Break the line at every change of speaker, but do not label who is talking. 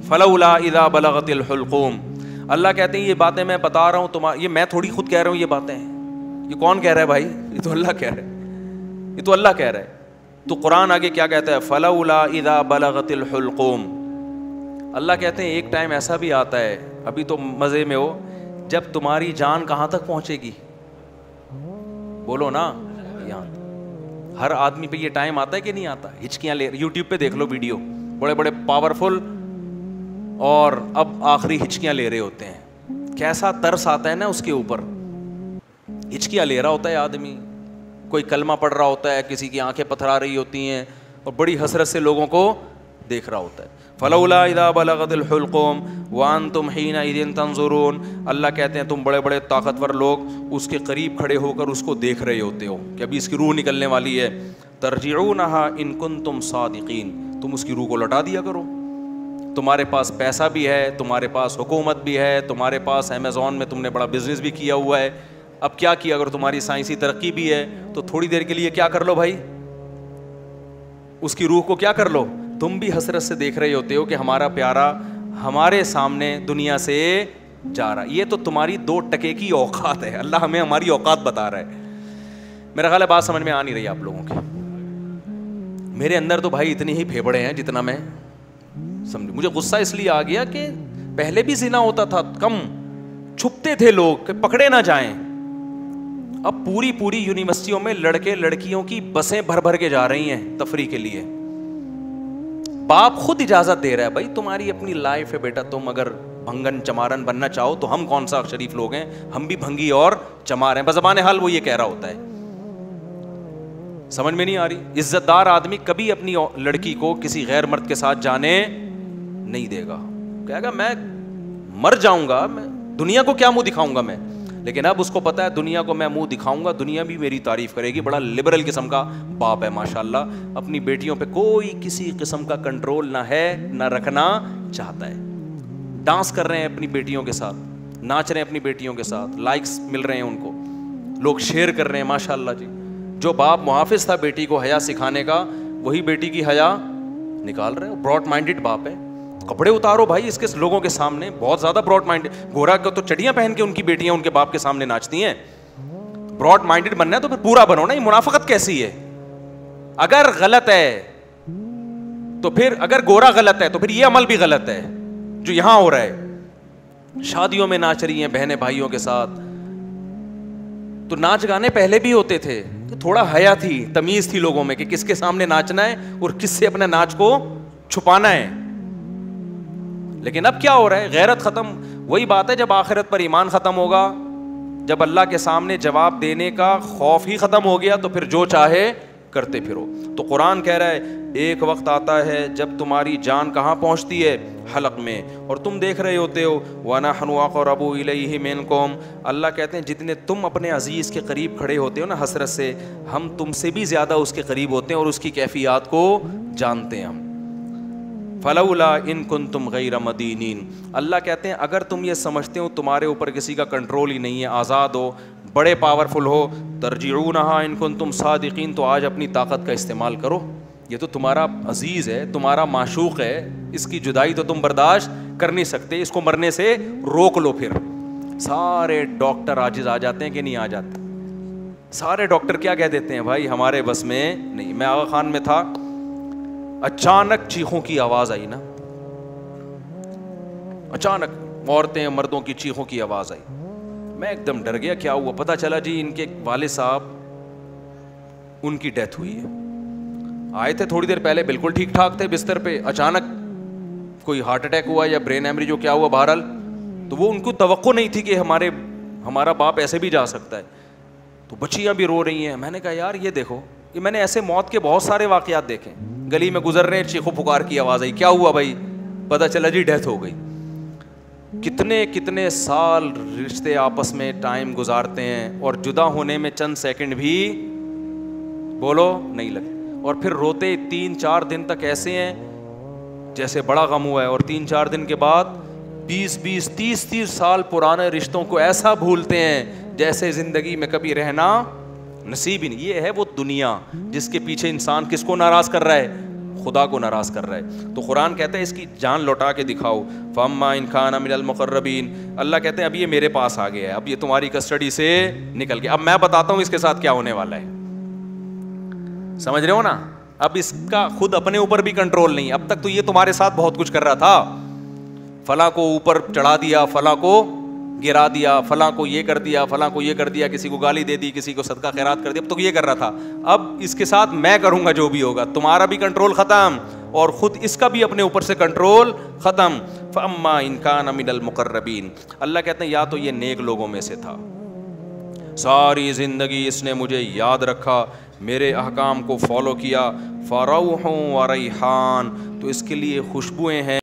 فلولا اذا بلغت الحلقوم. اللہ کہتے ہیں یہ باتیں میں بتا رہا ہوں یہ میں تھوڑی خود کہہ رہا ہوں, یہ باتیں یہ کون کہہ رہا ہے بھائی؟ یہ تو اللہ کہہ رہا ہے, یہ تو اللہ کہہ رہا ہے. تو قرآن آگے کیا کہتا ہے؟ فلولا اذا بلغت الحلقوم. اللہ کہتے ہیں ایک ٹائم ایسا بھی آتا ہے, ابھی تو مزے میں ہو, جب تمہاری جان کہاں تک پہنچے گی؟ بولو نا, یہاں. ہر آدمی پہ یہ ٹائم آتا ہے کہ نہیں آتا؟ ہچکیاں لے, یوٹیوب پہ دیکھ لو ویڈیو, بڑے بڑے پاورفل اور اب آخری ہچکیاں لے رہے ہوتے ہیں. کیسا ترس آتا ہے نا اس کے اوپر. ہچکیاں لے رہا ہوتا ہے آدمی, کوئی کلمہ پڑھ رہا ہوتا ہے, کسی کی آنکھیں پتھرا رہی ہوتی ہیں اور بڑی حسرت سے لوگوں کو دیکھ رہا ہوتا ہے. فلولا اذا بلغت الحلقوم وانتم حینئذ تنظرون. اللہ کہتے ہیں تم بڑے بڑے طاقتور لوگ اس کے قریب کھڑے ہو کر اس کو دیکھ رہے ہوتے ہو کہ ابھی اس کی روح نکلنے والی ہے. ترجعونہا ان کنتم صادقین. تم اس کی روح کو لوٹا دیا کرو. تمہارے پاس پیسہ بھی ہے, تمہارے پاس حکومت بھی ہے, تمہارے پاس امیزون میں تم نے بڑا بزنس بھی کیا ہوا ہے. اب کیا کیا, اگر تمہاری سائنسی ترقی بھی ہے تو تھوڑی دیر کے لیے کیا کر لو بھائی, اس کی روح کو کیا کر لو. تم بھی حسرت سے دیکھ رہے ہوتے ہو کہ ہمارا پیارا ہمارے سامنے دنیا سے جا رہا. یہ تو تمہاری 2 ٹکے کی اوقات ہے. اللہ ہمیں ہماری اوقات بتا رہا ہے. میرا خیال ہے بات سمجھ میں آ نہیں رہی آپ لوگوں کی. میرے اندر تو بھائی اتنی ہی پھیپڑے ہیں جتنا میں سمجھ. مجھے غصہ اس لیے آ گیا کہ پہلے بھی زنا ہوتا تھا, کم چھپتے تھے لوگ کہ پکڑے نہ جائیں. اب پوری یونیورسٹیوں میں لڑکے لڑکیوں کی بسیں بھر بھر کے جا رہی ہیں تفریح کے لیے. باپ خود اجازت دے رہا ہے, بھائی تمہاری اپنی لائف ہے بیٹا, تم اگر بھنگن چمارن بننا چاہو تو ہم کون سا شریف لوگ ہیں, ہم بھی بھنگی اور چمار ہیں. بزبان حال وہ یہ کہہ رہا ہوتا ہے. سمجھ میں نہیں آ رہی. عزت دار آدمی کبھی اپنی لڑکی کو کسی غیر مرد کے ساتھ جانے نہیں دے گا. کہے گا میں مر جاؤں گا, میں دنیا کو کیا منہ دکھاؤں گا میں. لیکن اب اس کو پتا ہے دنیا کو میں منہ دکھاؤں گا, دنیا بھی میری تعریف کرے گی. بڑا لبرل قسم کا باپ ہے ماشاءاللہ. اپنی بیٹیوں پہ کوئی کسی قسم کا کنٹرول نہ ہے, نہ رکھنا چاہتا ہے. ڈانس کر رہے ہیں اپنی بیٹیوں کے ساتھ, ناچ رہے ہیں اپنی بیٹیوں کے ساتھ, لائکس مل رہے ہیں ان کو, لوگ شیئر کر رہے ہیں ماشاءاللہ جی. جو باپ محافظ تھا بیٹی کو حیا سکھانے کا, وہی بیٹی کی حیا نکال رہے ہیں. براڈ مائنڈڈ باپ ہے. کپڑے اتارو بھائی اس کے لوگوں کے سامنے, بہت زیادہ براڈ مائنڈ. گورا کو تو چڑیاں پہن کے ان کی بیٹیاں ان کے باپ کے سامنے ناچتی ہیں. براڈ مائنڈڈ بننا ہے تو پھر پورا بنو نا. یہ منافقت کیسی ہے؟ اگر غلط ہے تو پھر, اگر گورا غلط ہے تو پھر یہ عمل بھی غلط ہے جو یہاں ہو رہا ہے. شادیوں میں ناچ رہی ہیں بہنیں بھائیوں کے ساتھ. تو ناچ گانے پہلے بھی ہوتے تھے, تو تھوڑا حیا تھی, تمیز تھی لوگوں میں کہ کس کے سامنے ناچنا ہے اور کس سے اپنے ناچ کو چھپانا ہے. لیکن اب کیا ہو رہا ہے, غیرت ختم. وہی بات ہے جب آخرت پر ایمان ختم ہوگا, جب اللہ کے سامنے جواب دینے کا خوف ہی ختم ہو گیا, تو پھر جو چاہے کرتے پھرو. تو قرآن کہہ رہا ہے ایک وقت آتا ہے جب تمہاری جان کہاں پہنچتی ہے؟ حلق میں, اور تم دیکھ رہے ہوتے ہو. وَنَحْنُ أَقْرَبُ إِلَيْهِ مِنْكُمْ. اللہ کہتے ہیں جتنے تم اپنے عزیز کے قریب کھڑے ہوتے ہو نا حسرت سے, ہم تم سے بھی زیادہ اس کے قریب ہوتے ہیں اور اس کی کیفیات کو جانتے ہیں ہم. فلولا ان کنتم غیر مدینین. اللہ کہتے ہیں اگر تم یہ سمجھتے ہو تمہارے اوپر کسی کا کنٹرول ہی نہیں ہے, آزاد ہو, بڑے پاورفل ہو, ترجعونہا ان کنتم صادقین, تو آج اپنی طاقت کا استعمال کرو. یہ تو تمہارا عزیز ہے, تمہارا معشوق ہے, اس کی جدائی تو تم برداشت کر نہیں سکتے, اس کو مرنے سے روک لو. پھر سارے ڈاکٹر عاجز آ جاتے ہیں کہ نہیں آ جاتے؟ سارے ڈاکٹر کیا کہہ دیتے ہیں, بھائی ہمارے بس میں نہیں. میں آغا خان میں تھا, اچانک چیخوں کی آواز آئی نا, اچانک عورتیں مردوں کی چیخوں کی آواز آئی. میں ایک دم ڈر گیا, کیا ہوا؟ پتا چلا جی ان کے والد صاحب, ان کی ڈیتھ ہوئی ہے. آئے تھے تھوڑی دیر پہلے بالکل ٹھیک ٹھاک تھے بستر پہ, اچانک کوئی ہارٹ اٹیک ہوا یا برین ہیمریج, جو کیا ہوا بہرحال. تو وہ ان کو توقع نہیں تھی کہ ہمارا باپ ایسے بھی جا سکتا ہے. تو بچیاں بھی رو رہی ہیں. میں نے کہا یار یہ دیکھو, کہ میں نے ایسے موت کے بہت سارے واقعات دیکھے. گلی میں گزر رہے, چیخو پکار کی آواز آئی, کیا ہوا بھائی؟ پتہ چلا جی ڈیتھ ہو گئی. کتنے سال رشتے آپس میں ٹائم گزارتے ہیں, اور جدا ہونے میں چند سیکنڈ بھی بولو نہیں لگے. اور پھر روتے 3-4 دن تک ایسے ہیں جیسے بڑا غم ہوا ہے, اور 3-4 دن کے بعد 20-20 30-30 سال پرانے رشتوں کو ایسا بھولتے ہیں جیسے زندگی میں کبھی رہنا نصیب ہی نہیں. یہ ہے وہ دنیا جس کے پیچھے انسان کس کو ناراض کر رہا ہے؟ خدا کو ناراض کر رہا ہے. تو قرآن کہتا ہے اس کی جان لوٹا کے دکھاؤ. فَأَمَّا إِنْ كَانَ مِنَ الْمُقَرَّبِينَ, اللہ کہتے ہیں اب یہ میرے پاس آ گیا ہے, اب یہ تمہاری کسٹڈی سے نکل گیا, اب میں بتاتا ہوں اس کے ساتھ کیا ہونے والا ہے. سمجھ رہے ہو نا؟ اب اس کا خود اپنے اوپر بھی کنٹرول نہیں. اب تک تو یہ تمہارے ساتھ بہت کچھ کر رہا تھا, فلاں کو اوپر چڑھا دیا, فلاں کو گرا دیا, فلاں کو یہ کر دیا, فلاں کو یہ کر دیا, کسی کو گالی دے دی, کسی کو صدقہ خیرات کر دیا, اب تو یہ کر رہا تھا. اب اس کے ساتھ میں کروں گا جو بھی ہوگا. تمہارا بھی کنٹرول ختم اور خود اس کا بھی اپنے اوپر سے کنٹرول ختم. فَأَمَّا إِنْ كَانَ مِنَ الْمُقَرَّبِينَ, اللہ کہتے ہیں یا تو یہ نیک لوگوں میں سے تھا, ساری زندگی اس نے مجھے یاد رکھا, میرے احکام کو فالو کیا, فَرَوْحٌ وَرَيْحَانٌ, تو اس کے لیے خوشبوئیں ہیں